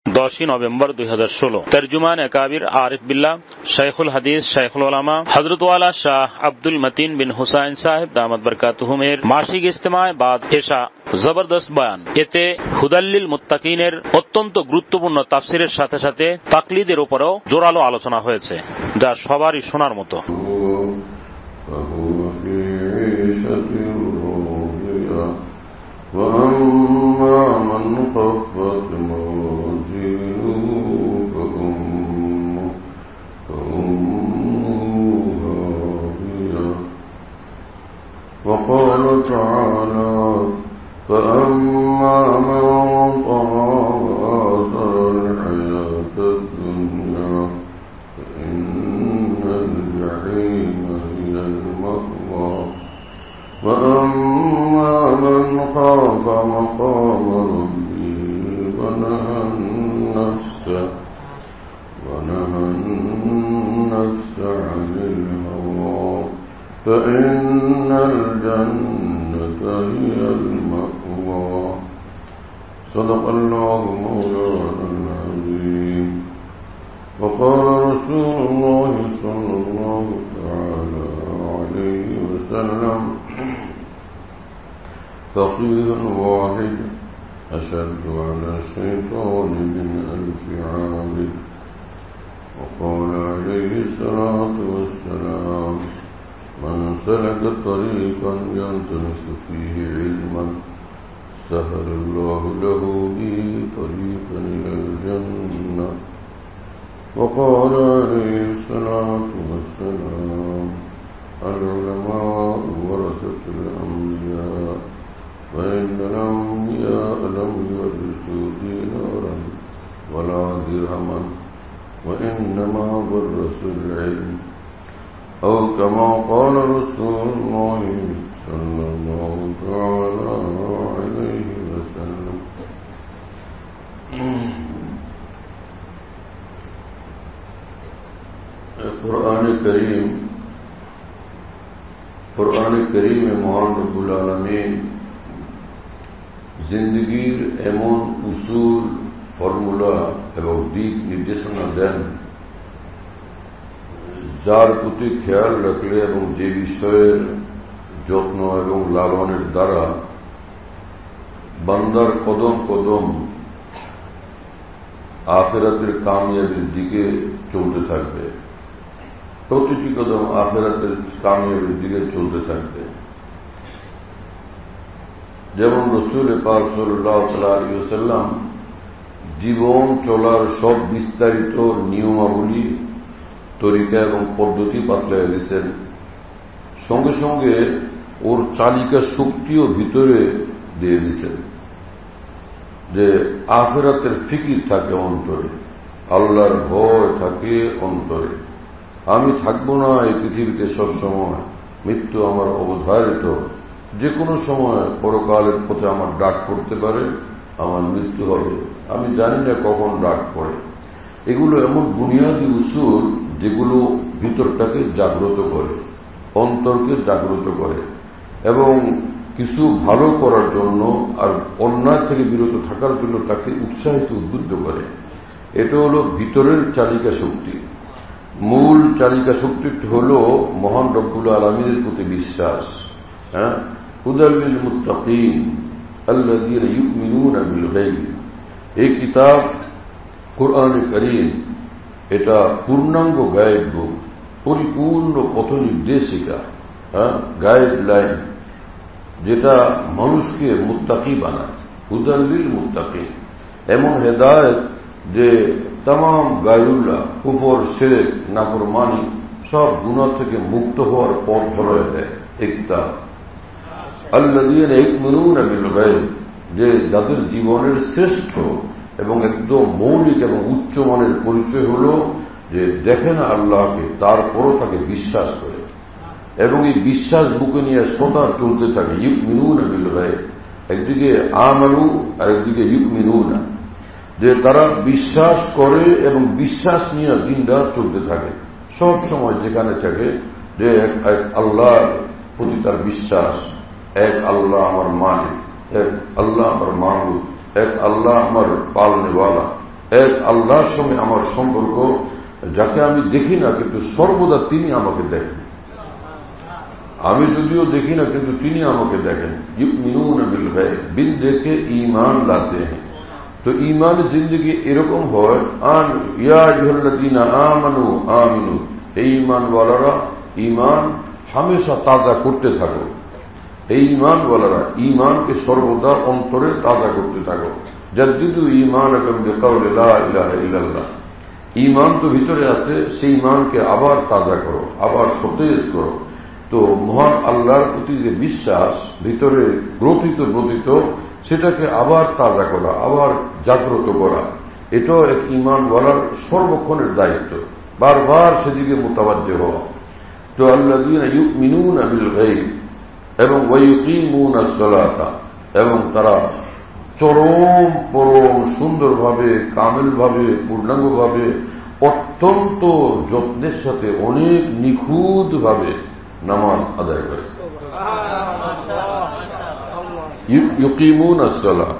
10 November 2016। তর্জুমান একাবির Arif Billah শাইখুল হাদিস শাইখুল উলামা হযরত ওয়ালা শাহ আব্দুল মতিন বিন হুসাইন সাহেব দামাত বরকাতুহুমের মাসিক ইজতেমায় বাদ এশা জবরদস্ত বয়ান। এতে হুদাল্লিল মুত্তাকিনের অত্যন্ত গুরুত্বপূর্ণ তাফসিরের সাথে সাথে তাকলিদের উপরেও জোরালো আলোচনা হয়েছে, যা সবারই শোনার মতো। وأما من خفت موازينه فأمه هاوية وقال تعالى فأما من طغى وآثر الحياة الدنيا فإن الجحيم هي المأوى وأما من خاف مقام ربه ونهى النفس عن الهوى فإن الجنة هي المأوى صدق الله مولانا العظيم وقال رسول الله صلى الله تعالى عليه وسلم فقيه واحد أشد على الشيطان من 1000 عابد. وقال عليه الصلاة والسلام من سلك طريقا يلتمس فيه علما سهل الله له به طريقا إلى الجنة. وقال عليه الصلاة والسلام العلماء ورثة الأنبياء وإن الأنبياء لم يورثوا دينارا ولا درهما وإنما ورثوا العلم أو كما قال رسول الله صلى الله تعالى عليه وسلم. कुरान करीम মহান রব্বুল আলামিন জিন্দেগীর এমন উসুল ফর্মুলা এবং দিক নির্দেশনা দেন যার প্রতি খেয়াল রাখলে এবং যে বিষয়ের যত্ন এবং লালনের দ্বারা বান্দার কদম কদম আখিরাতের কামিয়াবির দিকে চলতে থাকবে, প্রতিটি কদম আখিরাতের কামিয়াবির দিকে চলতে থাকবে। যেমন রাসূল পাক সাল্লাল্লাহু আলাইহি ওয়াসাল্লাম জীবন চলার সব বিস্তারিত নিয়মাবলী তরিকা এবং পদ্ধতি বাতলায় দিয়েছেন, সঙ্গে সঙ্গে ওর চালিকা শক্তিও ভিতরে দিয়ে দিয়েছেন যে আখিরাতের ফিকির থাকে অন্তরে, আল্লাহর ভয় থাকে অন্তরে। আমি থাকব না এই পৃথিবীতে সবসময়, মৃত্যু আমার অবধারিত, যে কোনো সময় পরকালের পথে আমার ডাক পড়তে পারে, আমার মৃত্যু হবে, আমি জানি না কখন ডাক পড়ে। এগুলো এমন বুনিয়াদী উসুল যেগুলো ভিতরটাকে জাগ্রত করে, অন্তরকে জাগ্রত করে এবং কিছু ভালো করার জন্য আর অন্যায় থেকে বিরত থাকার জন্য তাকে উৎসাহিত উদ্বুদ্ধ করে। এটা হল ভিতরের চালিকা শক্তি। মূল চালিকা শক্তিটি হল মহান রব্বুল আলামিনের প্রতি বিশ্বাস। হুদাল্লিল মুত্তাকিন আল্লাযীনা ইউমিনুনা বিল গায়ব। এই কিতাব কোরআনে কারীম এটা পূর্ণাঙ্গ গায়েব বুক, পরিপূর্ণ পথ নির্দেশিকা, গাইডলাইন, যেটা মানুষকে মুত্তাকি বানায়। হুদাল্লিল মুত্তাকিন, এমন হেদায়েত যে তামাম গায়রুল্লাহ, কুফর, শিরক, নাফরমানি সব গুনাহ থেকে মুক্ত হওয়ার পথ ধরে দেয় এই কিতাব। আল্লাযীনা ইউমিনুনা বিল গায়ব, যে যাদের জীবনের শ্রেষ্ঠ এবং একদম মৌলিক এবং উচ্চমানের পরিচয় হল যে দেখে না আল্লাহকে, তারপরও তাকে বিশ্বাস করে এবং এই বিশ্বাস বুকে নিয়ে সদা চলতে থাকে। ইউমিনুনা বিল গায়ব, একদিকে আমানু আর একদিকে ইউমিনুনা, যে তারা বিশ্বাস করে এবং বিশ্বাস নিয়ে দিনরাত চলতে থাকে, সব সময় যেখানে থাকে যে এক আল্লাহর প্রতি তার বিশ্বাস, এক আল্লাহ আমার মালিক, এক আল্লাহ আমার মাহবুব, এক আল্লাহ আমার পালনেওয়ালা, এক আল্লাহর সঙ্গে আমার সম্পর্ক, যাকে আমি দেখি না কিন্তু সর্বদা তিনি আমাকে দেখেন। আমি যদিও দেখি না কিন্তু তিনি আমাকে দেখেন। ইউমিনুনা বিল গায়ব, বিন দেখে ঈমান লাতে हैं। তো ঈমান জিন্দেগি এরকম হয়, আন ইয়া আইয়ুহাল্লাযীনা আমানু আমিনু, এই ঈমানওয়ালারা ঈমান হামেশা তাজা করতে থাকো। এই ঈমানওয়ালারা ঈমানকে সর্বদা অন্তরে তাজা করতে থাকো। জাদ্দিদু ঈমানাকুম বিকাউলি লা ইলাহা ইল্লাল্লাহ, ঈমান তো ভিতরে আছে, সেই ঈমানকে আবার তাজা করো, আবার সতেজ করো। তো মহান আল্লাহর প্রতি যে বিশ্বাস ভিতরে গ্রথিত সেটাকে আবার তাজা করা, আবার জাগ্রত করা, এটাও এক ঈমানওয়ালার সর্বক্ষণের দায়িত্ব, বারবার সেদিকে মোতাবাজ্জে হওয়া। তো আল্লাযীনা ইউমিনুনা বিল গায়ব এবং ওয়া ইউকিমুনাস সালাতা, এবং তারা চরম পরম সুন্দরভাবে, কামেলভাবে, পূর্ণাঙ্গভাবে, অত্যন্ত যত্নের সাথে, অনেক নিখুঁতভাবে নামাজ আদায় করে। ইউকিমুনাস সালাত,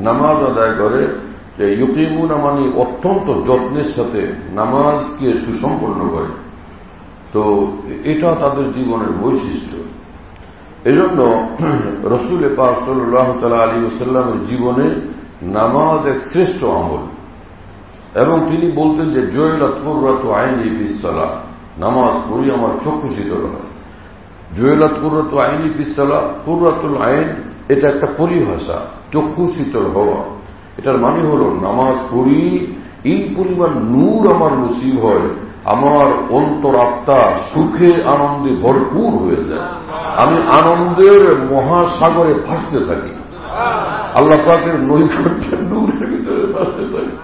নামাজ আদায় করে। ইউকিমুনা মানে অত্যন্ত যত্নের সাথে নামাজকে সুসম্পন্ন করে। তো এটা তাদের জীবনের বৈশিষ্ট্য। এজন্য রাসূল পাক সাল্লাল্লাহু তাআলা আলাইহি ওয়াসাল্লামের জীবনে নামাজ এক শ্রেষ্ঠ আমল, এবং তিনি বলতেন যে জুইলাত কুররাতু আইনি ফিস সালাহ, নামাজ পড়ি আমার চক্ষু শীতল হয়। জুইলাত কুররাতু আইনি ফিস সালাহ, কুররাতুল আইন এটা একটা পরিভাষা, চক্ষু শীতল হওয়া। এটার মানে হল নামাজ পড়ি, এই পরিমাণ নূর আমার নসিব হয়, আমার অন্তরাত্মা সুখে আনন্দে ভরপুর হয়ে যায়, আমি আনন্দের মহাসাগরে ভাসতে থাকি, আল্লাহ পাকের নৈকট্যের নূরের ভিতরে ভাসতে থাকি।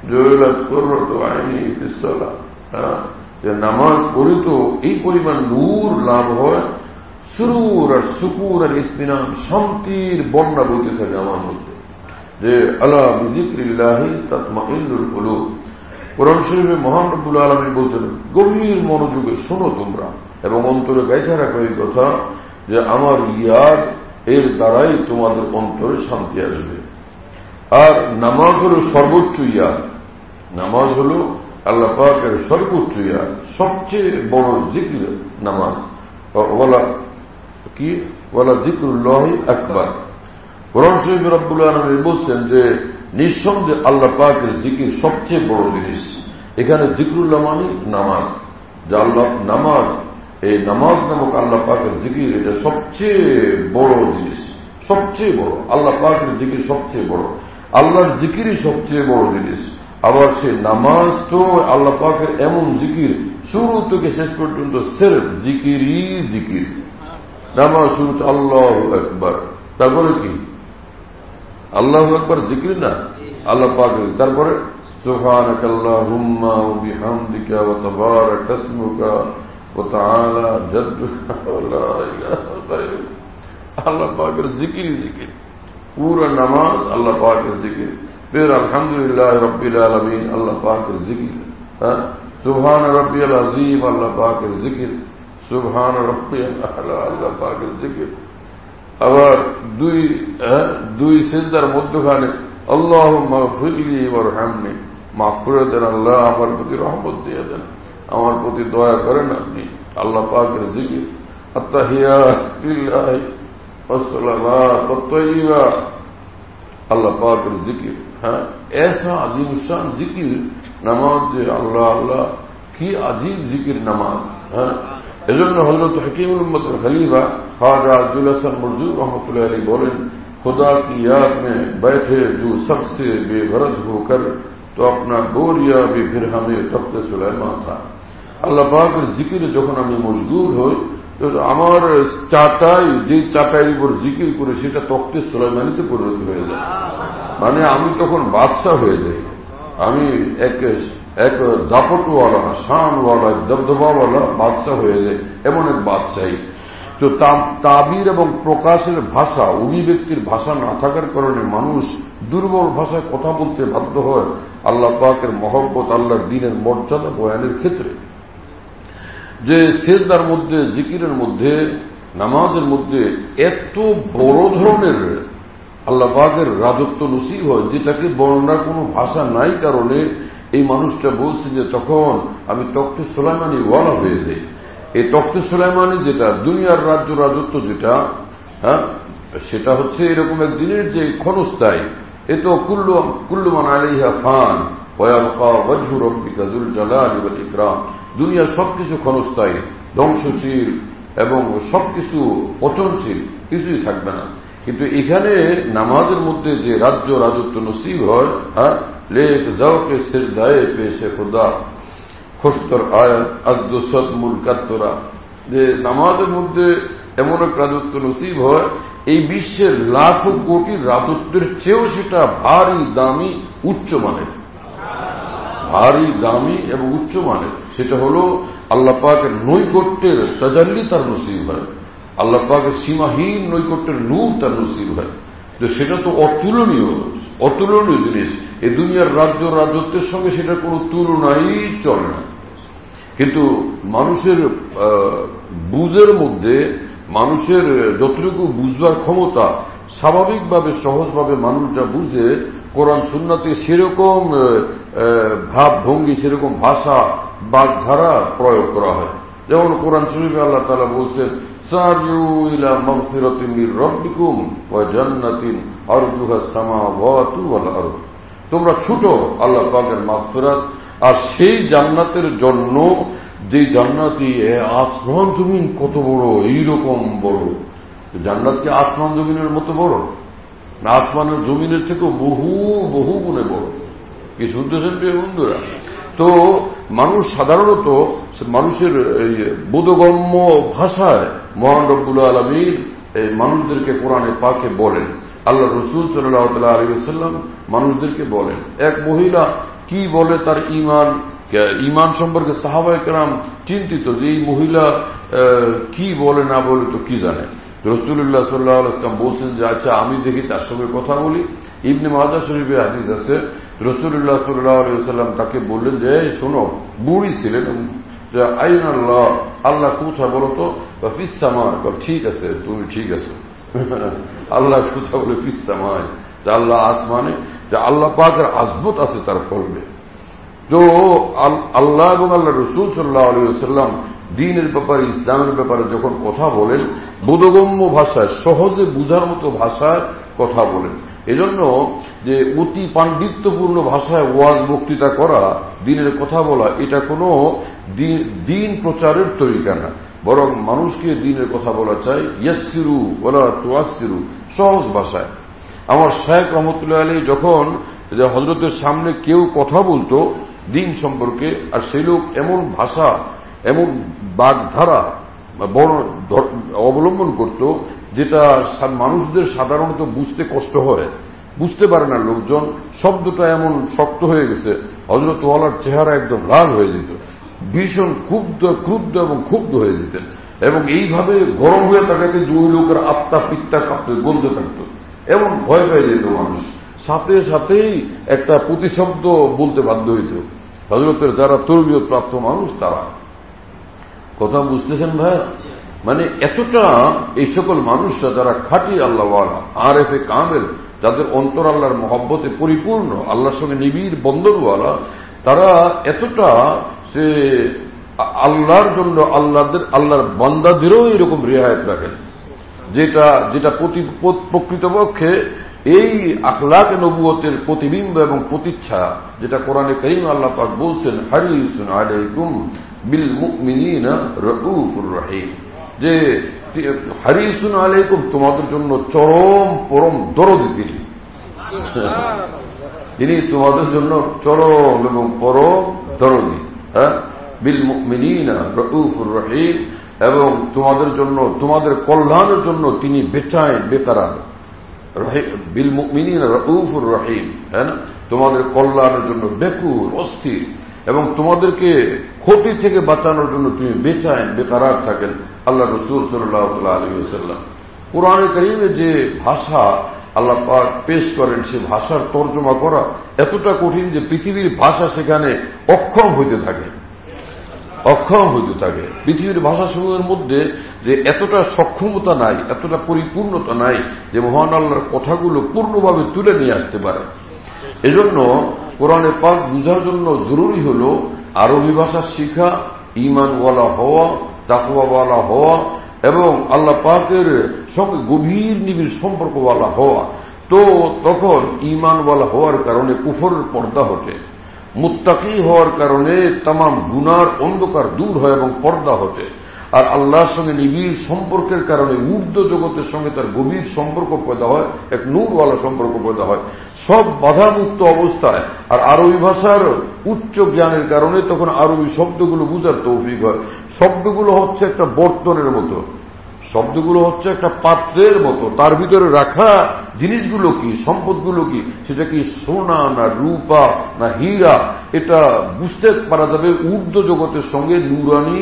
জুইলাত কুররাতু আইনি ফিস সালাহ, যে নামাজ পড়ি তো এই পরিমাণ নূর লাভ হয়, সুরুর আর সুকুর আর ইতমিনান, শান্তির বন্যা বইতে থাকে আমার মধ্যে। যে আলা বিযিকরিল্লাহি তাতমাইন্নুল কুলুব, কোরআন শরীফে মহান রব্বুল আলামিন বলছেন, গভীর মনোযোগে শোনো তোমরা এবং অন্তরে গাইথা রাখো এই কথা যে আমার ইয়াদ এর দ্বারাই তোমাদের অন্তরে শান্তি আসবে। আর নামাজ হল সর্বোচ্চ ইয়াদ, নামাজ হল আল্লাহ পাকের সর্বোচ্চ ইয়াদ, সবচেয়ে বড় জিকির নামাজ। ওয়ালা কি ওয়ালা যিকরুল্লাহি আকবার। কোরআন শরীফে রব্বুল আলামিন বলছেন যে নিঃসন্দেহে আল্লাহ পাকের জিকির সবচেয়ে বড় জিনিস। এখানে যিকরুল্লাহ মানে নামাজ, যে আল্লাহ নামাজ, এই নামাজ নামক আল্লাহ পাকের জিকির এটা সবচেয়ে বড় জিনিস, সবচেয়ে বড়। আল্লাহ পাকের জিকির সবচেয়ে বড়, আল্লাহর জিকিরই সবচেয়ে বড় জিনিস। আবার সে নামাজ তো আল্লাহ পাকের এমন জিকির, শুরু থেকে শেষ পর্যন্ত সিরফ জিকিরই জিকির। নামাজ শুরুতে আল্লাহু আকবার, তারপরে কি আল্লাহু আকবার জিকির না আল্লাহ পাকের, তারপরে সুবহানাকাল্লাহুম্মা ওয়া বিহামদিকা ওয়া তাবারাকা ইসমুকা ওয়া তাআলা জাদ্দুকা ওয়া লা ইলাহা গায়রুক। আল্লাহ পাকের জিকিরই জিকির, পুরা নামাজ আল্লাহ পাকের জিকির। फिर अल्हम्दुलिल्लाह रब्बिल आलमीन अल्लाह पाक के जिक्र, सुभान रब्बियल अजीम अल्लाह पाक के जिक्र, सुभान रब्बियल आला अल्लाह पाक के जिक्र। আবার দুই সিজদার মধ্যখানে আল্লাহুম্মা গফিরলি ওয়ারহামনি, মাফ করে দেন আল্লাহ, আমার প্রতি রহমত দিয়ে দেন, আমার প্রতি দয়া করেন আপনি। আল্লাহ পাকের জিকির। আত্তাহিয়াতু লিল্লাহি ওয়াস সালাওয়াতু তাইয়্যিবাত, আল্লাহ পাকের জিকির। হ্যাঁ, ऐसा अजीम शान जिकिर নামাজ, যে আল্লাহ আল্লাহ কি अजीब जिकिर নামাজ। হ্যাঁ, এজন্য হযরত হাকিমুল উম্মতের খলিফা খাজা আব্দুল হাসান মরজুক রহমতুল্লাহ আলাইহি বলেন, खुदा की याद में बैठे जो सबसे बेगरज होकर तो अपना बोरिया भी फिर हमें तख्त सुलेमान था। আল্লাহ পাকের জিকিরে যখন আমি মশগুল হই, তো আমার চাটাই, যে চাটাইয়ের উপর জিকির করে সেটা তখতে সুলাইমানিতে পরিণত হয়ে যায়। মানে আমি তখন বাদশাহ হয়ে যাই, আমি এক দাপটওয়ালা, শানওয়ালা, দবদবাওয়ালা বাদশাহ হয়ে যায়, এমন এক বাদশাহী। তো তাবির এবং প্রকাশের ভাষা, অভিব্যক্তির ভাষা না থাকার কারণে মানুষ দুর্বল ভাষায় কথা বলতে বাধ্য হয় আল্লাহ পাকের মহব্বত, আল্লাহর দ্বীনের মর্যাদা বয়ানের ক্ষেত্রে। যে সেজদার মধ্যে, জিকিরের মধ্যে, নামাজের মধ্যে এত বড় ধরনের আল্লাহ পাকের রাজত্ব নসিব হয়, যেটাকে বর্ণনার কোনো ভাষা নাই কারণে এই মানুষটা বলছে যে তখন আমি তখতে সুলাইমানি ওয়ালা হয়ে যাই। এই তখতে সুলাইমানি যেটা দুনিয়ার রাজ্য রাজত্ব যেটা, হ্যাঁ, সেটা হচ্ছে এরকম একদিনের যে ক্ষণস্থায়ী। এ তো কুল্লুমান আলাইহা ফান ওয়ায়াবকা ওয়াজহু রাব্বিকা যুল জালালি ওয়াল ইকরাম। দুনিয়ার সবকিছু ক্ষণস্থায়ী, ধ্বংসশীল এবং সবকিছু পচনশীল, কিছুই থাকবে না। কিন্তু এখানে নামাজের মধ্যে যে রাজ্য রাজত্ব নসিব হয়, হ্যাঁ, লেক যাওকে সিজদায়ে পেশে খোদা খোস্তর আয়াত আজদুসত মুলকাত্তরা, যে নামাজের মধ্যে এমন এক রাজত্ব নসিব হয় এই বিশ্বের লাখ কোটি রাজত্বের চেয়েও সেটা ভারী দামি উচ্চমানের, ভারী দামি এবং উচ্চমানের। সেটা হলো আল্লাহ পাকের নৈকট্যের তাজাল্লি তার নসিব হয়, আল্লাহ পাকের সীমাহীন নৈকট্যের নূর তার নসিব হয়। তো সেটা তো অতুলনীয়, অতুলনীয় জিনিস। এই দুনিয়ার রাজ্য রাজত্বের সঙ্গে সেটার কোনো তুলনাই চলে না। কিন্তু মানুষের বুঝের মধ্যে, মানুষের যতটুকু বুঝবার ক্ষমতা, স্বাভাবিকভাবে সহজভাবে মানুষ যা বুঝে, কোরআন সুন্নাতে সেরকম ভাব ভঙ্গি, সেরকম ভাষা বাগধারা প্রয়োগ করা হয়। যেমন কোরআন শরীফে আল্লাহ তাআলা বলছেন, সারিউ ইলা মাগফিরাতিন মির রাব্বিকুম ওয়া জান্নাতিন আরজুহা সামাওয়াতু ওয়াল আরদ। তোমরা ছুটো আল্লাহ পাকের মাগফিরাত আর সেই জান্নাতের জন্য, যে জান্নাতি আসমান জমিন কত বড়, এইরকম বড়। জান্নাত কি আসমান জমিনের মতো বড় না? আসমানের জমিনের থেকেও বহু বহু গুণে বড়। কি শুনতেছেন প্রিয় বন্ধুরা? তো মানুষ সাধারণত মানুষের বোধগম্য ভাষায় মহান রব্বুল আলামিন মানুষদেরকে কোরআনে পাকে বলেন, আল্লাহ রসুল সাল্লাল্লাহু আলাইহি ওয়াসাল্লাম মানুষদেরকে বলেন। এক মহিলা কি বলে তার ঈমান সম্পর্কে সাহাবায়ে কেরাম চিন্তিত যে এই মহিলা কি বলে না বলে তো কি জানে। রাসূলুল্লাহ সাল্লাল্লাহু আলাইহি ওয়াসাল্লাম বলছেন যে আচ্ছা আমি দেখি তার সঙ্গে কথা বলি। ইবনে মাজাহ শরীফে হাদিস আছে, রাসূলুল্লাহ সাল্লাল্লাহু আলাইহি ওয়াসাল্লাম তাকে বললেন যে শোনো, বুড়ি ছিলেন, যে আইনা আল্লাহ, আল্লাহ কোথায় বলো তো? ফিস সামা। ঠিক আছে, তুমি ঠিক আছে। আল্লাহ কোথায় বলে? ফিস সামায়, যে আল্লাহ আসমানে, যে আল্লাহ পাকের আজমত আছে তার কলবে। তো আল্লাহ এবং আল্লাহ রসুল সাল্লাল্লাহু আলাইহি ওয়াসাল্লাম দ্বীনের ব্যাপারে, ইসলামের ব্যাপারে যখন কথা বলেন, বোধগম্য ভাষায়, সহজে বুঝার মতো ভাষায় কথা বলেন। এজন্য যে অতি পাণ্ডিত্যপূর্ণ ভাষায় ওয়াজ বক্তৃতা করা, দ্বীনের কথা বলা, এটা কোনো দ্বীন প্রচারের তরিকা না, বরং মানুষকে দ্বীনের কথা বলা চাই ইয়াসসিরু ওয়ালা তুআসসিরু, সহজ ভাষায়। আমার শায়খ রহমতুল্লাহ আলাইহি যখন হযরতের সামনে কেউ কথা বলতো দ্বীন সম্পর্কে, আর সেই লোক এমন ভাষা, এমন বাগধারা অবলম্বন করত যেটা মানুষদের সাধারণত বুঝতে কষ্ট হয়, বুঝতে পারে না লোকজন, শব্দটা এমন শক্ত হয়ে গেছে, হযরত ওয়ালার চেহারা একদম লাল হয়ে যেত, ভীষণ ক্রুদ্ধ এবং ক্ষুব্ধ হয়ে যেতেন, এবং এইভাবে গরম হয়ে তাকাতে যে ওই লোকের আত্মা পিত্তা কাঁপতে গলতে থাকত, এমন ভয় পেয়ে যেত মানুষ, সাথে সাথেই একটা প্রতিশব্দ বলতে বাধ্য হইত। হযরতের যারা তরবিয়ত প্রাপ্ত মানুষ তারা, কথা বুঝতেছেন ভাই? মানে এতটা এই সকল মানুষরা যারা খাঁটি আল্লাহওয়ালা, আরেফে কামেল, যাদের অন্তর আল্লাহর মহব্বতে পরিপূর্ণ, আল্লাহর সঙ্গে নিবিড় বন্ধনওয়ালা, তারা এতটা সে আল্লাহর জন্য আল্লাহর বান্দাদেরও এরকম রিয়ায়ত রাখেন, যেটা প্রকৃতপক্ষে এই আখলাক নবুয়তের প্রতিবিম্ব এবং প্রতিচ্ছায়া, যেটা কোরআনে কারীম আল্লাহ পাক বলছেন হারিসুন আলাইকুম বিল মুমিনিনা রাউফুর রহিম, যে হারিসুন আলাইকুম, তোমাদের জন্য চরম পরম দরদি তিনি তোমাদের জন্য চরম এবং পরম দরদি, হ্যাঁ, বিল মুমিনিনা রাউফুর রহিম, এবং তোমাদের জন্য, তোমাদের কল্যাণের জন্য তিনি বেকারার, বিল মুমিনিনা রাউফুর রহিম, হ্যাঁ না, তোমাদের কল্যাণের জন্য বেকুল, অস্থির, এবং তোমাদেরকে ক্ষতি থেকে বাঁচানোর জন্য তিনি বেকারার থাকেন আল্লাহ রাসূল সাল্লাল্লাহু আলাইহি ওয়াসাল্লাম। কোরআনে কারীমে যে ভাষা আল্লাহ পাক পেশ করেন, সে ভাষার তর্জমা করা এতটা কঠিন যে পৃথিবীর ভাষা সেখানে অক্ষম হইতে থাকে, অক্ষম হইতে থাকে। পৃথিবীর ভাষাসমূহের মধ্যে যে এতটা সক্ষমতা নাই, এতটা পরিপূর্ণতা নাই যে মহান আল্লাহর কথাগুলো পূর্ণভাবে তুলে নিয়ে আসতে পারে। এজন্য কোরআনে পাক বুঝার জন্য জরুরি হল আরবি ভাষা শিখা, ঈমানওয়ালা হওয়া, তাকওয়াওয়ালা হওয়া এবং আল্লাহ পাকের সঙ্গে গভীর নিবিড় সম্পর্কওয়ালা হওয়া। তো তখন ঈমানওয়ালা হওয়ার কারণে কুফরের পর্দা হটে, মুত্তাকি হওয়ার কারণে তামাম গুনার অন্ধকার দূর হয় এবং পর্দা হটে। আর আল্লাহর সঙ্গে নিবিড় সম্পর্কের কারণে ঊর্ধ্ব জগতের সঙ্গে তার গভীর সম্পর্ক পয়দা হয়, এক নূরওয়ালা সম্পর্ক পয়দা হয়, সব বাধামুক্ত অবস্থায়। আর আরবি ভাষার উচ্চ জ্ঞানের কারণে তখন আরবি শব্দগুলো বুঝার তৌফিক হয়। শব্দগুলো হচ্ছে একটা বর্তনের মতো, শব্দগুলো হচ্ছে একটা পাত্রের মতো, তার ভিতরে রাখা জিনিসগুলো কি, সম্পদগুলো কি, সেটা কি সোনা না রূপা না হীরা, এটা বুঝতে পারা যাবে ঊর্ধ্ব জগতের সঙ্গে নূরানি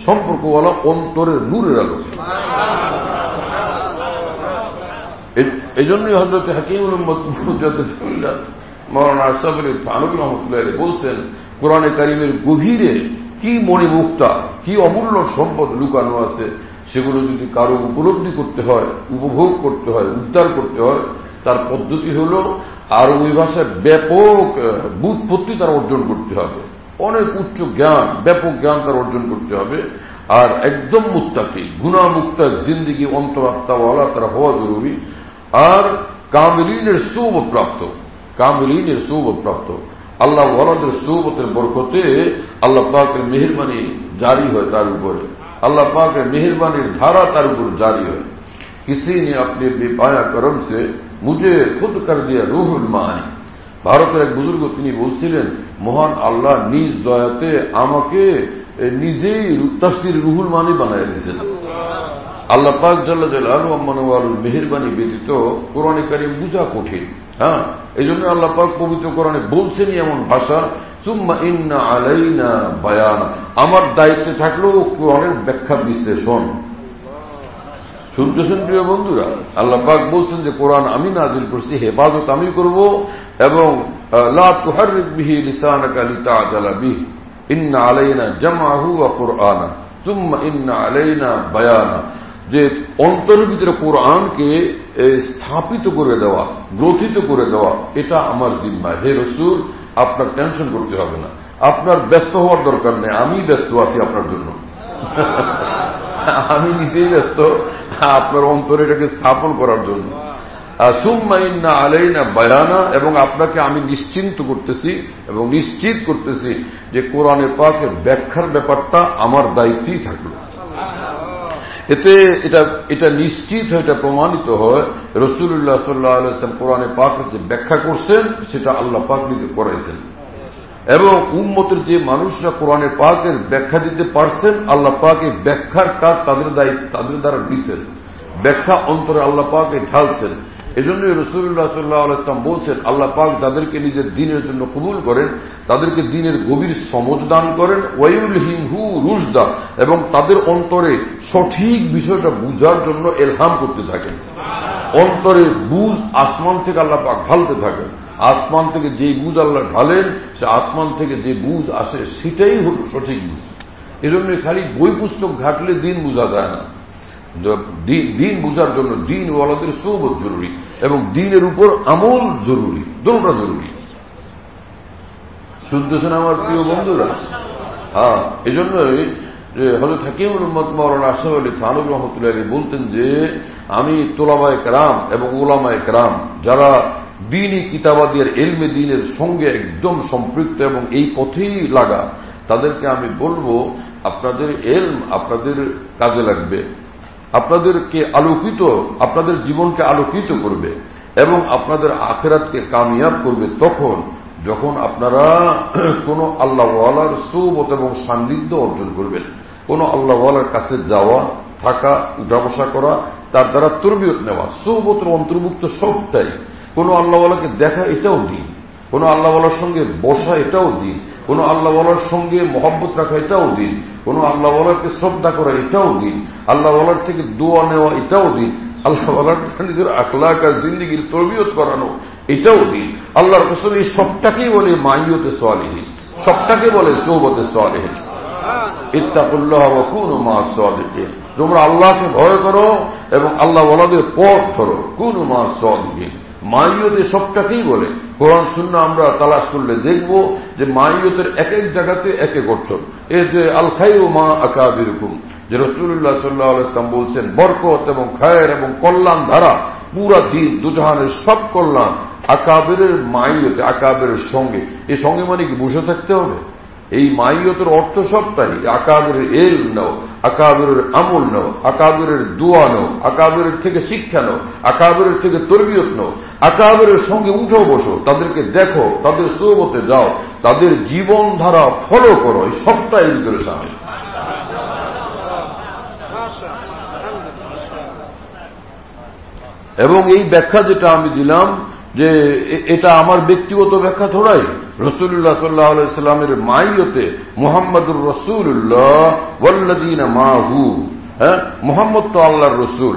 সম্পর্কওয়ালা অন্তরের নূরের আলো। এই জন্যই হযরত হাকিমুল উম্মত মুজাদ্দিদুল্লাহ মাওলানা আশরাফ আলী থানভী রহমাতুল্লাহ বলছেন, কোরআনে কারিমের গভীরে কি মণিমুক্তা, কি অমূল্য সম্পদ লুকানো আছে, সেগুলো যদি কারো উপলব্ধি করতে হয়, উপভোগ করতে হয়, উদ্ধার করতে হয়, তার পদ্ধতি হল আরবি ভাষায় ব্যাপক বুৎপত্তি তার অর্জন করতে হবে, অনেক উচ্চ জ্ঞান, ব্যাপক জ্ঞান তার অর্জন করতে হবে। আর একদম মুত্তাকি, গুনাহমুক্ত জিন্দেগি অন্তরাত্মাওয়ালা তারা হওয়া জরুরি। আর কামিলিনের সুবত প্রাপ্ত, কামিলিনের সুবত প্রাপ্ত আল্লাহ ওয়ালাদের সুবতের বরকতে আল্লাহ পাকের মেহেরবানি জারি হয় তার উপরে, अल्लाह पाक मेहरबानी धारा तार ऊपर जारी है। किसी ने अपने बेपाया कर्म से मुझे खुद कर दिया रूहुल मानी। ভারতের এক বুজুর্গ তিনি বলছিলেন, মহান আল্লাহ নিজ দয়াতে আমাকে নিজেই তাফসীর রুহুল মানি বানায় দিয়েছেন। আল্লাহ পাক জাল্লা জালালহু আম্মানুল মেহেরবানি ব্যতীত কোরআনে কারীম বুঝা কঠিন। হ্যাঁ, এই জন্য আল্লাহ পাক পবিত্র কোরআনে বলছেনই এমন ভাষা, সুম্মা ইন্না আলাইনা বায়ানা, আমার দায়িত্বে থাকলো কোরআনের ব্যাখ্যা বিশ্লেষণ। শুনতেছেন প্রিয় বন্ধুরা, আল্লাহ পাক বলছেন যে কোরআন আমি নাযিল করছি, হেফাজত আমি করব, এবং লা তুহাররিক বিহি লিসানাকা লিতা'জালা বিহি ইন্না আলাইনা জামআহু ওয়া কুরআনা সুম্মা ইন্না আলাইনা বায়ানা, যে অন্তরের ভিতরে কোরআনকে স্থাপিত করে দেওয়া, গ্রথিত করে দেওয়া, এটা আমার জিম্মা। হে রাসূল, আপনার টেনশন করতে হবে না, আপনার ব্যস্ত হওয়ার দরকার নেই, আমি ব্যস্ত আছি আপনার জন্য। আমি নিজেই ব্যস্ত আপনার অন্তরে এটাকে স্থাপন করার জন্য। সুম্মা ইন্না আলাইনা বায়ানা, এবং আপনাকে আমি নিশ্চিন্ত করতেছি এবং নিশ্চিত করতেছি যে কোরআনে পাকের ব্যাখ্যার ব্যাপারটা আমার দায়িত্বই থাকলো। এতে এটা নিশ্চিত হয়, এটা প্রমাণিত হয় রাসূলুল্লাহ সাল্লাল্লাহু আলাইহি ওয়াসাল্লাম কোরআনে পাকের যে ব্যাখ্যা করছেন সেটা আল্লাহ পাক নিজে করাইছেন, এবং উম্মতের যে মানুষরা কোরআনে পাকের ব্যাখ্যা দিতে পারছেন, আল্লাহ পাক এই ব্যাখ্যার কাজ তাদের দ্বারা দিচ্ছেন, ব্যাখ্যা অন্তরে আল্লাহ পাক ঢালছেন। এজন্যই রাসূলুল্লাহ সাল্লাল্লাহু আলাইহি ওয়াসাল্লাম বলছেন, আল্লাহ পাক যাদেরকে নিজের দ্বীনের জন্য কবুল করেন তাদেরকে দ্বীনের গভীর সমঝ দান করেন, ওয়ায়ুলহিমহু রুশদা, এবং তাদের অন্তরে সঠিক বিষয়টা বুঝার জন্য ইলহাম করতে থাকেন। অন্তরে বুঝ আসমান থেকে আল্লাহ পাক ঢালতে থাকেন, আসমান থেকে যে বুঝ আল্লাহ ঢালেন, সে আসমান থেকে যে বুঝ আসে সেটাই হল সঠিক বুঝ। এজন্য খালি বই পুস্তক ঘাটলে দিন বোঝা যায় না, দিন বোঝার জন্য দিন ওয়ালাদের সোহবত জরুরি এবং দিনের উপর আমল জরুরি, দুটোটা জরুরি। শুনতেছেন আমার প্রিয় বন্ধুরা? হ্যাঁ, এই জন্যই হযরত হাকিমুল উম্মত মাওলানা আশরাফ আলী থানভী রহমাতুল্লাহ বলতেন যে আমি তোলাবায়ে কেরাম এবং উলামায়ে কেরাম যারা দ্বীনি কিতাবাদির ইলমে দ্বীনের সঙ্গে একদম সম্পৃক্ত এবং এই পথেই লাগা, তাদেরকে আমি বলবো আপনাদের ইলম আপনাদের কাজে লাগবে, আপনাদেরকে আলোকিত, আপনাদের জীবনকে আলোকিত করবে এবং আপনাদের আখিরাতকে কামিয়াব করবে তখন যখন আপনারা কোন আল্লাহওয়ালার সুবত এবং সান্নিধ্য অর্জন করবেন। কোন আল্লাহওয়ালার কাছে যাওয়া, থাকা, উঠা বসা করা, তার দ্বারা তরবিয়ত নেওয়া, সুবতের অন্তর্ভুক্ত সবটাই। কোন আল্লাহওয়ালাকে দেখা এটাও দিন, কোন আল্লাহওয়ালার সঙ্গে বসা এটাও দিন, কোন আল্লাহওয়ালার সঙ্গে মহব্বত রাখা এটাও দিন, কোন আল্লাহওয়ালাকে শ্রদ্ধা করা এটাও দিন, আল্লাহওয়ালার থেকে দোয়া নেওয়া এটাও দিন, আল্লাহওয়ালার নিজের আখলাক আর জিন্দেগির তরবিয়ত করানো এটাও দিন। আল্লাহর কসম এই সবটাকেই বলে মাইয়তে সালিহিন, সবটাকে বলে সোহবতে সালিহিন। ইত্তাকুল্লাহ ওয়া কুনু মা'আস সাদিকিন, তোমরা আল্লাহকে ভয় করো এবং আল্লাহ ওয়ালাদের পথ ধরো। কুনু মা'আস সাদিকিন, মাইয়তে সবটাকেই বলে। কোরআন সুন্নাহ আমরা তালাশ করলে দেখব যে মাইয়তের এক এক জায়গাতে এক এক অর্থ। এই যে আল খায়রু মা আকাবিরকুম, যে রাসূলুল্লাহ সাল্লাল্লাহু আলাইহি ওয়াসাল্লাম বলছেন বরকত এবং খায়ের এবং কল্যাণ ধারা পুরা দিন দুজাহানের সব কল্যাণ আকাবিরের মাইয়তে, আকাবিরের সঙ্গে। এই সঙ্গে মানে কি বসে থাকতে হবে? এই মাইয়তের অর্থ সবটাই আকাবিরের এলম নাও, আকাবিরের আমল নাও, আকাবিরের দোয়া নাও, আকাবিরের থেকে শিক্ষা নাও, আকাবিরের থেকে তরবিয়ত নাও, আকাবিরের সঙ্গে উঠো বসো, তাদেরকে দেখো, তাদের সোহবতে যাও, তাদের জীবন ধারা ফলো করো। এই সবটাই এর ভিতরে শামিল। এবং এই ব্যাখ্যা যেটা আমি দিলাম যে এটা আমার ব্যক্তিগত ব্যাখ্যা থোড়াই। রাসূলুল্লাহ সাল্লাল্লাহু আলাইহি সাল্লামের মাইয়তে মুহাম্মাদুর রাসূলুল্লাহ ওয়াল্লাযীনা মাহু, মুহাম্মদ তো আল্লাহর রাসূল,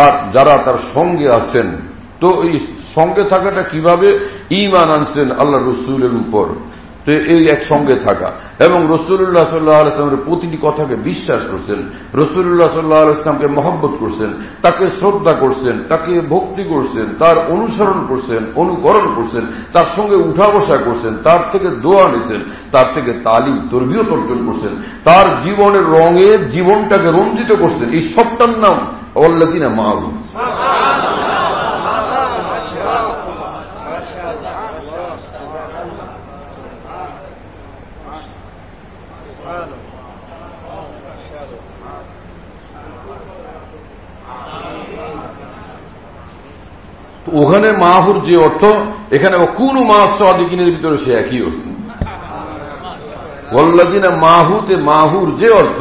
আর যারা তার সঙ্গে আছেন। তো এই সঙ্গে থাকাটা কিভাবে? ঈমান আনছেন আল্লাহর রাসূলের উপর, তো এই একসঙ্গে থাকা, এবং রাসূলুল্লাহ সাল্লাল্লাহু আলাইহি ওয়াসাল্লামের প্রতিটি কথাকে বিশ্বাস করছেন, রাসূলুল্লাহ সাল্লাল্লাহু আলাইহি ওয়াসাল্লামকে মহব্বত করছেন, তাকে শ্রদ্ধা করছেন, তাকে ভক্তি করছেন, তার অনুসরণ করছেন, অনুকরণ করছেন, তার সঙ্গে উঠা বসা করছেন, তার থেকে দোয়া নিছেন, তার থেকে তালিম তরবিয়ত অর্জন করছেন, তার জীবনের রঙে জীবনটাকে রঞ্জিত করছেন। এই সবটার নাম ওয়াল্লাযীনা মা'হু। ওখানে মাহুর যে অর্থ, এখানে কুনু মা'আস সাদিকিনের ভিতরে সে একই অর্থ। ওয়াল্লাযীনা মাহুতে মাহুর যে অর্থ,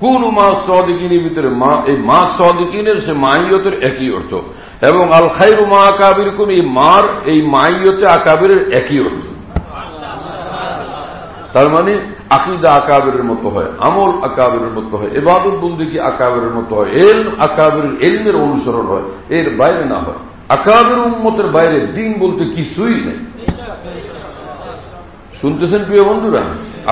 কুনু মা'আস সাদিকিনের ভিতরে এই মা'আস সাদিকিনের সে মাইয়তের একই অর্থ। এবং আল খায়রু মা আকাবিরকুম, এই মার এই মাইয়তে আকাবিরের একই অর্থ। তার মানে আকীদা আকাবিরের মতো হয়, আমল আকাবিরের মতো হয়, ইবাদত বন্দেগী আকাবিরের মতো হয়, ইলম আকাবিরের ইলমের অনুসরণ হয়, এর বাইরে না হয়। আকাবির উম্মতের বাইরে দিন বলতে কিছুই নেই। শুনতেছেন প্রিয় বন্ধুরা?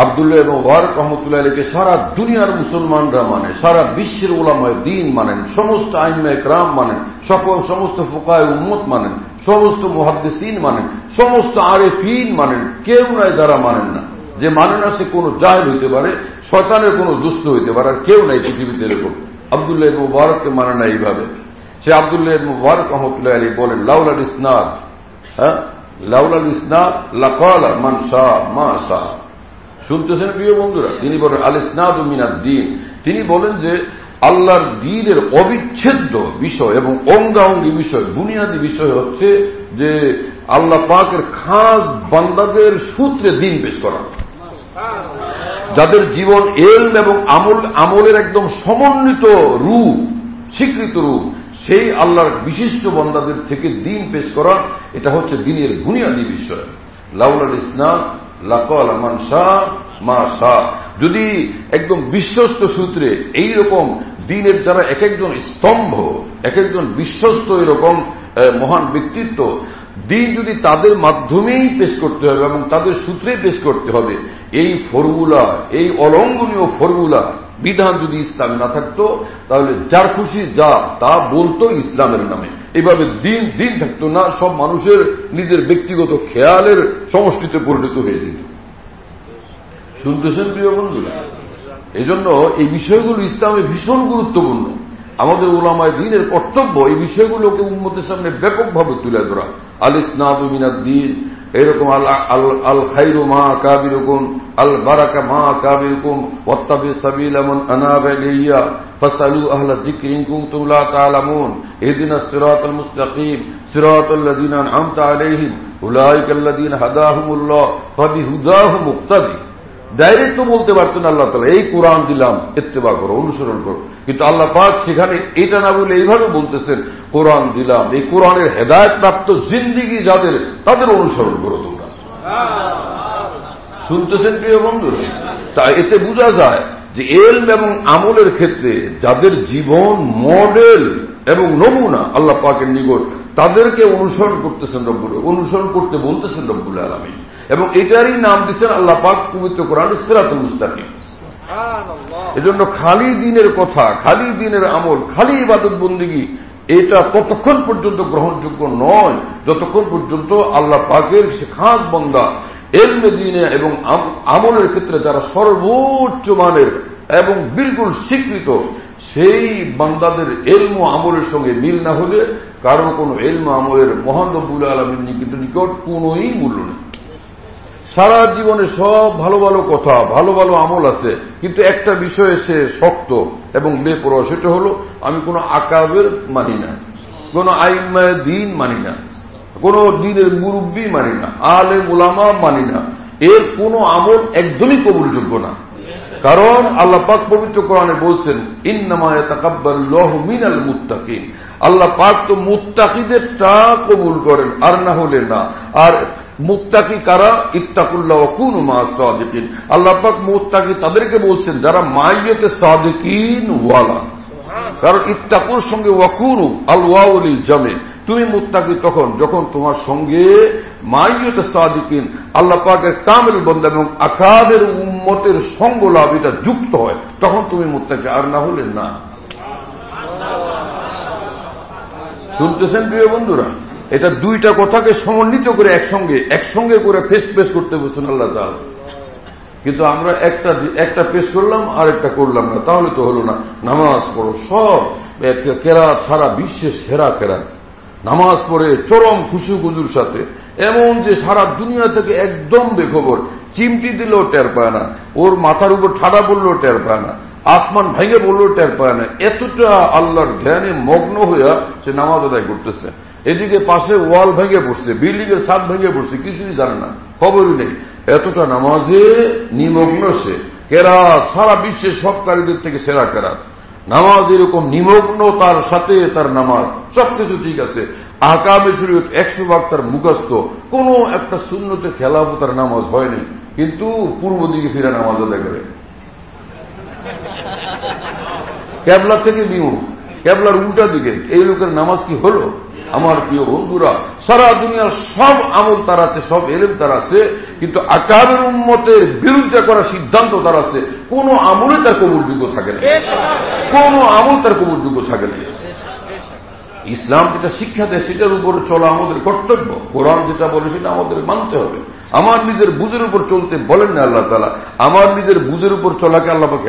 আব্দুল্লাহ এবং মুবারক রাহমাতুল্লাহ আলাইহিকে সারা দুনিয়ার মুসলমানরা মানে, সারা বিশ্বের উলামায়ে দ্বীন মানেন, সমস্ত আইম্মায়ে কেরাম মানেন, সমস্ত ফুকাহায়ে উম্মত মানেন, সমস্ত মুহাদ্দিসিন মানেন, সমস্ত আরেফিন মানেন। কেউ নাই যারা মানেন না। যে মানে না সে কোনো জাহেল হইতে পারে, শয়তানের কোনো দুষ্ট হইতে পারে, আর কেউ নাই পৃথিবীতে এরকম। আব্দুল্লাহ ইবনে মুবারককে মানে না এইভাবে। সে আব্দুল্লাহ ইবনে মুবারক রাহমাতুল্লাহ আলাইহি বলেন, লাউলাল ইসনাদ, লাউলাল ইসনাদ লাকালা মান শা মা শা। শুনতেছেন প্রিয় বন্ধুরা? তিনি বলেন আল ইসনাদু মিনাদ দ্বীন। তিনি বলেন যে আল্লাহর দ্বীনের অবিচ্ছেদ্য বিষয় এবং অঙ্গাঙ্গী বিষয়, বুনিয়াদী বিষয় হচ্ছে যে আল্লাহ পাকের খাস বান্দাদের সূত্রে দ্বীন পেশ করা, যাদের জীবন ইলম এবং আমলের একদম সমন্বিত রূপ, স্বীকৃত রূপ, সেই আল্লাহর বিশিষ্ট বান্দাদের থেকে দ্বীন পেশ করা, এটা হচ্ছে দ্বীনের বুনিয়াদী বিষয়। লাউলাল ইসনাদ লাকালা মান শা মা শা। যদি একদম বিশ্বস্ত সূত্রে এইরকম দ্বীনের যারা এক একজন স্তম্ভ, এক একজন বিশ্বস্ত এরকম মহান ব্যক্তিত্ব, দ্বীন যদি তাদের মাধ্যমেই পেশ করতে হবে এবং তাদের সূত্রে পেশ করতে হবে, এই ফর্মুলা, এই অলঙ্ঘনীয় ফর্মুলা বিধান যদি ইসলামে না থাকতো, তাহলে যার খুশি যা তা বলতো ইসলামের নামে। এইভাবে দিন দিন থাকতো না, সব মানুষের নিজের ব্যক্তিগত খেয়ালের সমষ্টিতে পরিণত হয়ে যেত। শুনতেছেন প্রিয় বন্ধুরা? এই জন্য এই বিষয়গুলো ইসলামে ভীষণ গুরুত্বপূর্ণ। আমাদের উলামায়ে দ্বীনের কর্তব্য এই বিষয়গুলোকে উম্মতের সামনে ব্যাপকভাবে তুলে ধরা। আল ইসনাদু মিনাদ দ্বীন, এরকম আল খায়রু মা আকাবিরকুম, আল বারাকা মা আকাবিরকুম, ওয়াত্তাবি সাবিলা মান আনাবা ইলাইয়া ফাসালু আহলা যিকরি ইন কুনতুম লা তা'লামুন ইহদিনাস সিরাতাল মুস্তাকিম সিরাতাল লাযিনা আন'আমতা আলাইহিম উলাইকাল্লাযিনা হাদাহুমুল্লাহ ফাবিহুদাহু মুক্তাদি। ডাইরেক্ট তো বলতে পারতেন আল্লাহ তাআলা, এই কোরআন দিলাম, ইত্তেবা করো, অনুসরণ করো, কিন্তু আল্লাহ পাক সেখানে এটা না বলে এইভাবে বলতেছেন, কোরআন দিলাম, এই কোরআনের হেদায়েত প্রাপ্ত জিন্দেগি যাদের, তাদের অনুসরণ করো তোমরা। শুনতেছেন প্রিয় বন্ধুরা? তা এতে বোঝা যায় যে ইলম এবং আমলের ক্ষেত্রে যাদের জীবন মডেল এবং নমুনা আল্লাহ পাকের নিকট, তাদেরকে অনুসরণ করতেছেন রব্বুল, অনুসরণ করতে বলতেছেন রব্বুল আলামিন, এবং এটারই নাম দিচ্ছেন আল্লাহ পাক পবিত্র কোরআনে সিরাতুল মুস্তাকিম। এজন্য খালি দিনের কথা, খালি দিনের আমল, খালি ইবাদত বন্দেগী এটা ততক্ষণ পর্যন্ত গ্রহণযোগ্য নয় যতক্ষণ পর্যন্ত আল্লাহ পাকের সে খাস বান্দা এলমে দ্বীনে এবং আমলের ক্ষেত্রে যারা সর্বোচ্চ মানের এবং বিলকুল স্বীকৃত সেই বান্দাদের এলম আমলের সঙ্গে মিল না হলে কারো কোনো এলম আমলের মহান রব্বুল আলামিন নিকট কোনই মূল্য নেই। সারা জীবনে সব ভালো ভালো কথা, ভালো ভালো আমল আছে, কিন্তু একটা বিষয়ে সে শক্ত এবং বেপরোয়া, সেটা হলো আমি কোনো আকাবের মানি না, কোনো আইম্মায়ে দ্বীন মানি না, কোনো দ্বীনের মুরব্বী মানি না, আলেম উলামা মানি না, এর কোনো আমল একদমই কবুলযোগ্য না। কারণ আল্লাহ পাক পবিত্র কোরআনে বলছেন ইন্নামা ইয়াতাকাব্বালুল্লাহু মিনাল মুত্তাকিন, আল্লাহ পাক তো মুত্তাকিদেরটা কবুল করেন আর না হলে না। আর মুত্তাকি কারা? ইত্তাকুল্লাহ ওয়া কুনু মা'আস সাদিকিন। আল্লাহ পাক মুত্তাকি তাদেরকে বলছেন যারা মাইয়াতে সাদিকিন ওয়ালা, কারণ ইত্তাকুর সঙ্গে ওয়াকুনু আল ওয়াউলিল জামে, তুমি মুত্তাকি তখন যখন তোমার সঙ্গে মাইয়াতে সাদিকিন আল্লাহ পাকের কামেল বান্দা এবং আকাবের উম্মতের সঙ্গ লাভ এটা যুক্ত হয়, তখন তুমি মুত্তাকি, আর না হলে না। শুনতেছেন প্রিয় বন্ধুরা? এটা দুইটা কথাকে সমন্বিত করে একসঙ্গে করে ফেস করতে বলছেন আল্লাহ তাআলা। কিন্তু আমরা একটা পেশ করলাম আর একটা করলাম না, তাহলে তো হলো না। নামাজ পড়ো, সব কেরাত সারা বিশ্বের সেরা কেরাত, নামাজ পড়ে চরম খুশি খুজুর সাথে, এমন যে সারা দুনিয়া থেকে একদম বেখবর, চিমটি দিলেও টের পায় না, ওর মাথার উপর ঠাডা পড়লেও টের পায় না, আসমান ভেঙে বললেও টের পায় না, এতটা আল্লাহর ধ্যানে মগ্ন হইয়া সে নামাজ আদায় করতেছে। এদিকে পাশে ওয়াল ভেঙে পড়ছে, বিল্ডিং এর ছাদ ভেঙে পড়ছে, কিছুই জানে না, খবরই নেই, এতটা নামাজে নিমগ্ন সে। কেরাত সারা বিশ্বের সব কারীদের থেকে সেরা কেরাত, নামাজ এরকম নিমগ্ন, তার সাথে তার নামাজ সবকিছু ঠিক আছে, আহকামে শরীয়ত 100 ভাগ তার মুখস্থ, কোন একটা সুন্নতে খেলাফ তার নামাজ হয়নি, কিন্তু পূর্ব দিকে ফিরে নামাজ আদায় করে। কেবলা থেকে বিমুখ, কেবলার উল্টা দিকে, এই লোকের নামাজ কি হলো? আমার প্রিয় বন্ধুরা, সারা দুনিয়ার সব আমল তার আছে, সব এলেম তার আছে, কিন্তু আকাবের উম্মতের বিরুদ্ধে করার সিদ্ধান্ত তার আছে, কোন আমলে তার কবুলযোগ্য থাকে না, কোন আমল তার কবুলযোগ্য থাকে না। ইসলাম যেটা শিক্ষা দেয় সেটার উপর চলা আমাদের কর্তব্য, কোরআন যেটা বলে সেটা আমাদের মানতে হবে। আমার নিজের বুঝের উপর চলতে বলেন না আল্লাহ তাআলা, আমার নিজের বুঝের উপর চলাকে আল্লাহ পাক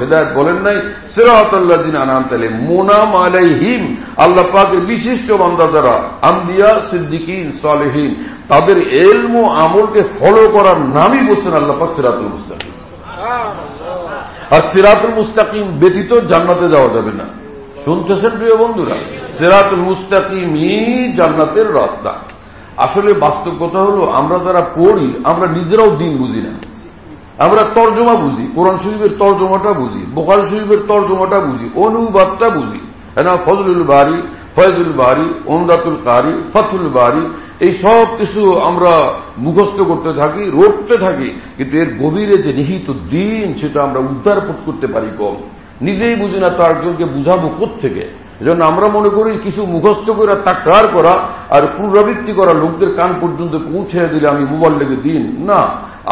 হেদায়েত বলেন নাই। সিরাতাল্লাযিনা আনআমতা আলাইহিম, মুনাম আলাইহিম, আল্লাহ পাকের বিশিষ্ট বান্দা যারা, আম্বিয়া, সিদ্দিকিন, সালেহিন, তাদের ইলম ও আমলকে ফলো করার নামই বলছেন আল্লাহ পাক সিরাতুল মুস্তাকিম। আর সিরাতুল মুস্তাকিম ব্যতীত জান্নাতে যাওয়া যাবে না। শুনতেছেন প্রিয় বন্ধুরা? সিরাতুল মুস্তাকিমই জান্নাতের রাস্তা। আসলে বাস্তব কথা হলো, আমরা যারা পড়ি আমরা নিজেরাও দিন বুঝি না, আমরা তর্জমা বুঝি, কোরআন শরীফের তর্জমাটা বুঝি, বুখারী শরীফের তর্জমাটা বুঝি, অনুবাদটা বুঝি, ফজলুল বারি, ফয়জুল বারি, উমদাতুল কারি, ফাথুল বারি, এই সব কিছু আমরা মুখস্থ করতে থাকি, রটতে থাকি, কিন্তু এর গভীরে যে নিহিত দিন সেটা আমরা উদ্ধার করতে পারি কম। নিজেই বুঝি না তো আরেকজনকে বুঝাবো কোত্থেকে। এজন্য আমরা মনে করি কিছু মুখস্থ করে তাকরার করা আর পুনরাবৃত্তি করা লোকদের কান পর্যন্ত পৌঁছে দিলে আমি মুবাল্লিগে দিন না,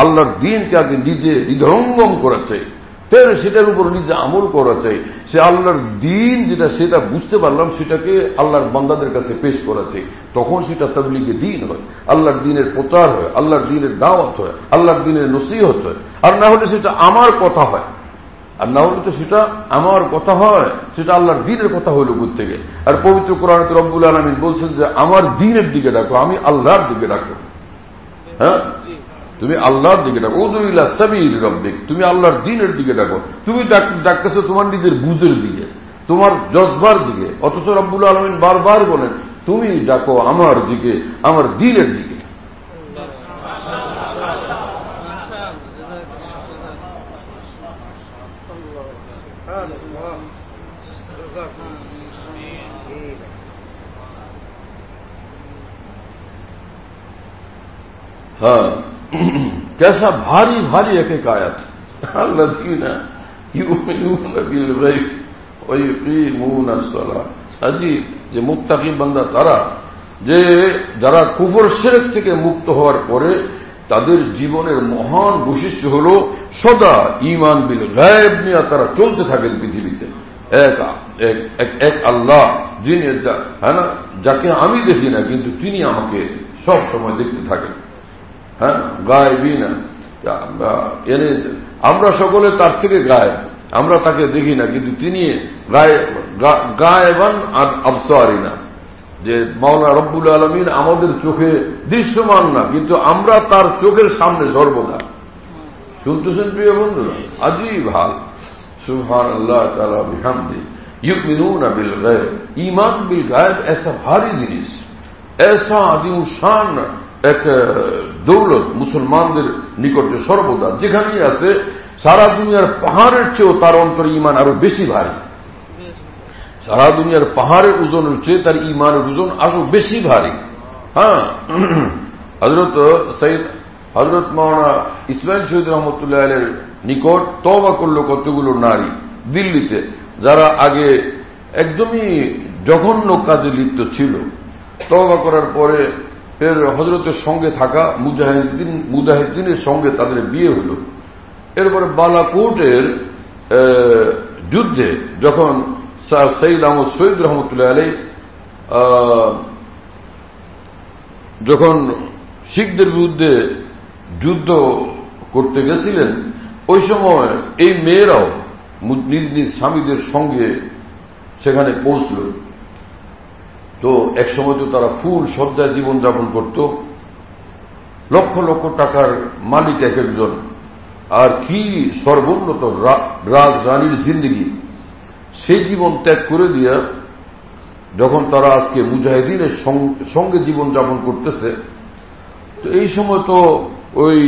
আল্লাহর দিনকে আগে নিজে হৃদয়ঙ্গম করা চাই, ফের সেটার উপর নিজে আমল করা চাই। সে আল্লাহর দিন যেটা সেটা বুঝতে পারলাম, সেটাকে আল্লাহর বান্দাদের কাছে পেশ করা চাই, তখন সেটা তাবলীগে দিন হয়, আল্লাহর দিনের প্রচার হয়, আল্লাহর দিনের দাওয়াত হয়, আল্লাহর দিনের নসিহত হয়। আর না হলে সেটা আমার কথা হয়, আর না হলে তো সেটা আমার কথা হয়, সেটা আল্লাহর দ্বীনের কথা হইল থেকে। আর পবিত্র কোরআনে রব্বুল আলামিন বলছেন যে আমার দ্বীনের দিকে ডাকো, আমি আল্লাহর দিকে ডাকো। হ্যাঁ, তুমি আল্লাহর দিকে ডাকো, উদু ইলা সাবিল রাব্বিক, তুমি আল্লাহর দ্বীনের দিকে ডাকো। তুমি ডাকতেছো তোমার নিজের বুঝের দিকে, তোমার জজবার দিকে, অথচ রব্বুল আলামিন বারবার বলেন তুমি ডাকো আমার দিকে, আমার দ্বীনের দিকে। हाँ, कैसा भारी भारी एक आयत, अल्लज़ीना युमिनूना बिल गैब व युकीमूना अस्सलाह। अजीब যে মুত্তাকি বান্দা তারা, যে যারা কুফর শিরক থেকে মুক্ত হওয়ার পরে তাদের জীবনের মহান বৈশিষ্ট্য হল সদা ঈমান বিল গায়ব নিয়ে তারা চলতে থাকেন পৃথিবীতে। এক আল্লাহ যিনি, হ্যাঁ না, যাকে আমি দেখি না কিন্তু তিনি আমাকে সব সময় দেখতে থাকেন। হ্যাঁ, গায়েবীনা, আমরা সকলে তার থেকে গায়েব, আমরা তাকে দেখি না কিন্তু তিনি গায়েবান আর আবসারিনা, যে মাওলানা রব্বুল আলামিন আমাদের চোখে দৃশ্যমান না কিন্তু আমরা তার চোখের সামনে সর্বদা। শুনতেছেন প্রিয় বন্ধুরা? আজীব হাল। সুবহানাল্লাহ তাআলা বিহামদি ইউমিনুনা বিল গায়ব। ঈমান বিল গায়ব ऐसा ভারী জিনিস, ऐसा আযীম শান এক দৌলত মুসলমানদের নিকটে সর্বদা যেখানেই আছে। সারা দুনিয়ার পাহাড়ের চেয়েও তার অন্তরে ঈমান আরো বেশি ভারী। সারা দুনিয়ার পাহাড়ের ওজনের চেয়ে তার ঈমানের ওজন আরো বেশি ভারী। হ্যাঁ, হযরত মাওলানা ইসমাইল শহীদ রহমতুল্লাহ আলাইহির নিকট তওবা করল কতগুলো নারী দিল্লিতে, যারা আগে একদমই জঘন্য কাজে লিপ্ত ছিল। তওবা করার পরে ফের হযরতের সঙ্গে থাকা মুজাহিদিনের সঙ্গে তাদের বিয়ে হল। এরপরে বালাকোটের যুদ্ধে যখন সৈয়দ আহমদ শহীদ রহমতুল্লাহ আলাইহি যখন শিখদের বিরুদ্ধে যুদ্ধ করতে গেছিলেন, ওই সময় এই মেয়েরাও নিজ নিজ স্বামীদের সঙ্গে সেখানে পৌঁছল। তো এক সময় তো তারা ফুল সজ্জায় জীবনযাপন করত, লক্ষ লক্ষ টাকার মালিক এক একজন, আর কি সর্বোন্নত রাজরানীর জিন্দেগি, সেই জীবন ত্যাগ করে দিয়া যখন তারা আজকে মুজাহিদিনের সঙ্গে জীবনযাপন করতেছে, তো এই সময় তো ওই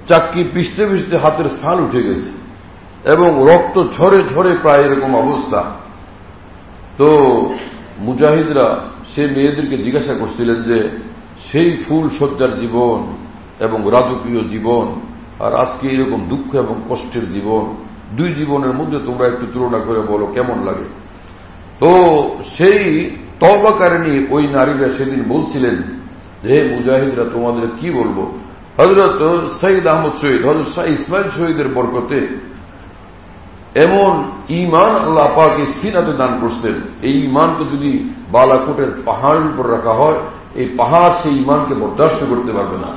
চাক্কি পিষতে পিষতে হাতের ছাল উঠে গেছে এবং রক্ত ঝরে ঝরে প্রায় এরকম অবস্থা। তো মুজাহিদরা সে মেয়েদেরকে জিজ্ঞাসা করছিলেন যে সেই ফুল সজ্জার জীবন এবং রাজকীয় জীবন আর আজকে এরকম দুঃখ এবং কষ্টের জীবন, দুই জীবনের মধ্যে তোমরা একটু তুলনা করে বলো কেমন লাগে। তো সেই তওবাকারিনী ওই নারীরা সেদিন বলছিলেন যে হে মুজাহিদরা, তোমাদের কি বলবো, হযরত সৈয়দ আহমদ শহীদ, হযরত শাহ ইসমাইল শহীদের বরকতে এমন ঈমান আল্লাহ পাক এই সিনাতে দান করছেন, এই ঈমানকে যদি বালাকোটের পাহাড়ের উপর রাখা হয়, এই পাহাড় সেই ঈমানকে বরদাস্ত করতে পারবে না।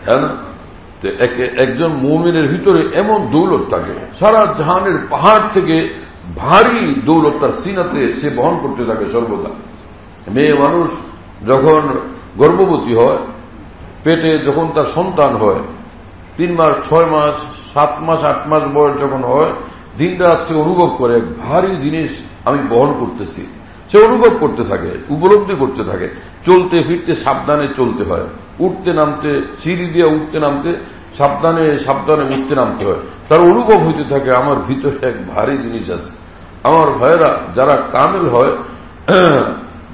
হ্যাঁ না? একজন মুমিনের ভিতরে এমন দৌলত থাকে, সারা জাহানের পাহাড় থেকে ভারী দৌলত তার সিনাতে সে বহন করতে থাকে সর্বদা। মেয়ে মানুষ যখন গর্ভবতী হয়, পেটে যখন তার সন্তান হয়, 3 মাস 6 মাস 7 মাস 8 মাস বয়স যখন হয়, দিন রাত সে অনুভব করে ভারী জিনিস আমি বহন করতেছি। সে অনুভব করতে থাকে, উপলব্ধি করতে থাকে। চলতে ফিরতে সাবধানে চলতে হয়, উঠতে নামতে, সিঁড়ি দিয়ে উঠতে নামতে সাবধানে সাবধানে উঠতে নামতে হয়। তার অনুভব হইতে থাকে আমার ভিতরে এক ভারী জিনিস আছে। আমার ভাইয়েরা যারা কামেল হয়,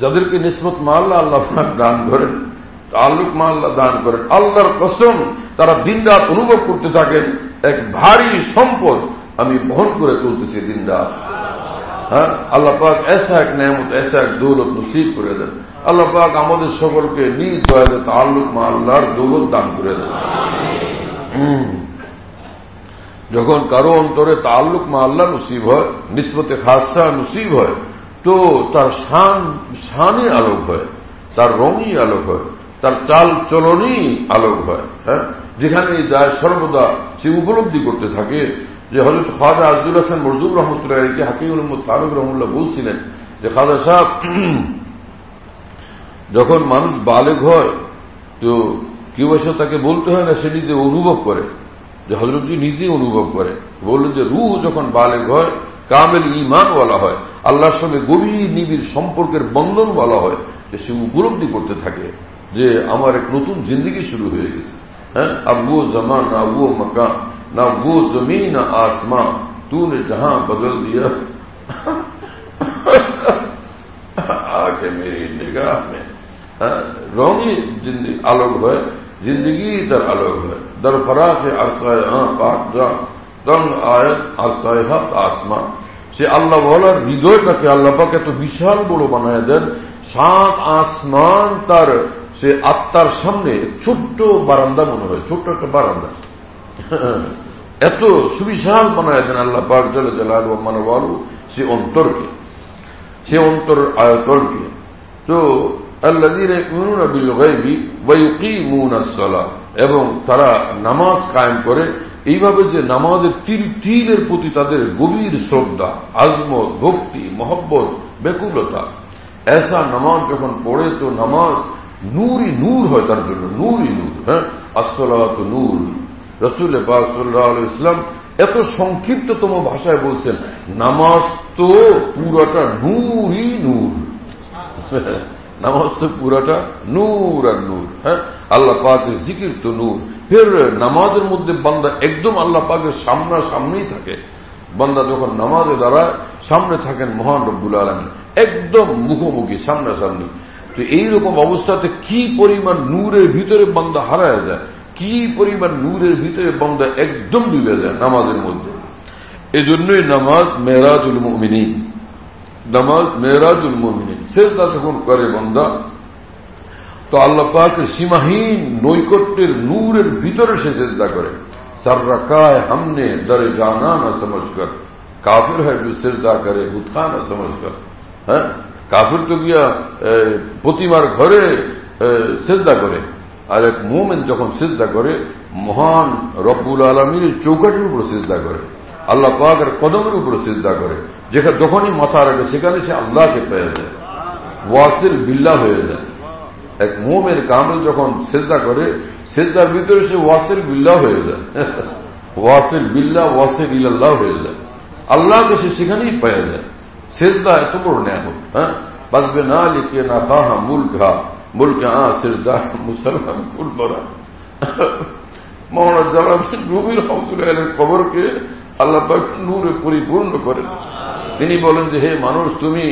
যাদেরকে নিসবত আল্লাহ আল্লাহ দান করেন, তাল্লুক আল্লাহ দান করেন, আল্লাহর কসম তারা দিন রাত অনুভব করতে থাকেন এক ভারী সম্পদ আমি বহন করে চলতেছি দিন রাত। হ্যাঁ, আল্লাহ পাক এসা এক নেয়ামত, এসা এক দৌলত নসিব করে দেন। আল্লাহ পাক আমাদের সকলকে নিজ দয়াতে তাল্লুক আল্লাহর দৌলত দান করে দেন। যখন কারো অন্তরে তাল্লুক আল্লাহ নসিব হয়, নিসবতে খাসা নসিব হয়, তো তার শানই আলোক হয়, তার রঙই আলোক হয়, তার চাল চলনই আলোক হয়। হ্যাঁ, যেখানে যায় সর্বদা সে উপলব্ধি করতে থাকে যে হযরত খাজা আজদুল হাসান মরজুব রহমতুল্লাহ আলাইহি হাকিমুল উম্মত ফারুক রহমতুল্লাহ বলছিলেন যে খাজা সাহেব, যখন মানুষ বালেগ হয় তো কেউ এসে তাকে বলতে হয় না, সে নিজে অনুভব করে, যে হযরতজি নিজেই অনুভব করে। বললেন যে রূহ যখন বালেগ হয়, কামেল ঈমানওয়ালা হয়, আল্লাহর সঙ্গে গভীর নিবিড় সম্পর্কের বন্ধনওয়ালা হয়, যে সে উপলব্ধি করতে থাকে যে আমার এক নতুন জিন্দগি শুরু হয়ে গেছে। হ্যাঁ, আব वो जमान ना वो मकान ना वो जमीन ना आसमां तूने जहां बदल दिया आके मेरी निगाह में। রঙই আলোক হয়, জিন্দগি তার আলোক হয়। দরফরাকে আরসায় পাক যা তং আয়াত আরসায় হাত আসমান। সে আল্লাহ ওয়ালার হৃদয়টাকে আল্লাহ পাক এত বিশাল বড় বানায় দেন, 7 আসমান তার সে আত্মার সামনে ছোট্ট বারান্দা মনে হয়, ছোট্ট একটা বারান্দা। এত সুবিশাল বানায় দেন আল্লাহ পাক জাল্লা জালালুহু ওয়া মানওয়ালু সে অন্তরকে, সে অন্তর আয়তলকে। তো আল্লাযীনা ইউমিনুনা বিল গায়বি ওয়া ইউকিমুনাস সালাহ, এবং তারা নামাজ কায়েম করে এইভাবে যে নামাজের তিলের প্রতি তাদের গভীর শ্রদ্ধা, আজমত, ভক্তি, মহব্বত, ব্যাকুলতা। এসা নামাজ যখন পড়ে তো নামাজ নূরই নূর হয় তার জন্য, নূরই নূর। হ্যাঁ, আসসালাতু নূর। রাসূল পাক সাল্লাল্লাহু আলাইহি ওয়াসাল্লাম এত সংক্ষিপ্ততম ভাষায় বলছেন নামাজ তো পুরাটা নূরই নূর। নামাজ তো পুরাটা নূর আর নূর। হ্যাঁ, আল্লাহ পাকের জিকির তো নূর। ফের নামাজের মধ্যে বান্দা একদম আল্লাহ পাকের সামনাসামনি থাকে। বান্দা যখন নামাজে দাঁড়ায় সামনে থাকেন মহান রব্বুল আলামিন, একদম মুখোমুখি সামনাসামনি। তো এইরকম অবস্থাতে কি পরিমাণ নূরের ভিতরে বান্দা হারায় যায়, কি পরিমাণ নূরের ভিতরে বান্দা একদম ডুবে যায় নামাজের মধ্যে। এজন্যই নামাজ মেরাজুল মুমিনিন, নামাজ মেরাজুল মুমিনিন। সেজদা যখন করে বান্দা তো আল্লাহ পাকের সীমাহীন নৈকট্যের নূরের ভিতরে সে সেজদা করে। सर रखा है हमने दर जाना न समझकर, काफिर है जो सिजदा करे बुतखा न समझकर। হ্যাঁ, কাফির তো গিয়া প্রতিমার ঘরে সিজদা করে, আর এক মুমিন যখন সিজদা করে মহান রব্বুল আলামিনের চৌকাঠের উপর সিজদা করে, আল্লাহ পাকের কদমের উপর সিজদা করে। যেখানে যখনই মাথা রাখে সেখানে সে আল্লাহকে পেয়ে যায়, ওয়াসিল বিল্লাহ হয়ে যায়। এক মুমিন কামিল যখন সিজদা করে সিজদার ভিতরে সে ওয়াসিল বিল্লাহ হয়ে যায়, ওয়াসিল বিল্লাহ ওয়াসিল ইলাল্লাহ হয়ে যায়। আল্লাহকে সে সেখানেই পেয়ে যায়। সিজদা এত বড় নিয়ামত। হ্যাঁ, বাজবে না লিখে না খাহা মুলকা মুলকা সিজদা মুসলমান ফুল বরা। মওলানা জালালউদ্দিন রুমি রাহমাতুল্লাহ আলাইহির কবরকে আল্লাহ পাক নূরে পরিপূর্ণ করেন। তিনি বলেন যে হে মানুষ, তুমি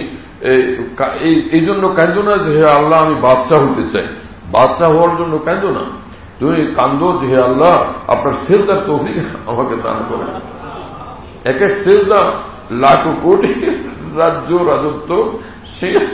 এই জন্য কাঁদো না যে হে আল্লাহ আমি বাদশাহ হতে চাই, বাদশাহ হওয়ার জন্য কাঁদো না, তুমি কান্দো যে হে আল্লাহ আপনার সিজদার তৌফিক আমাকে দান করেন। এক এক সিজদা লাখো কোটি রাজ্য রাজত্ব শেষ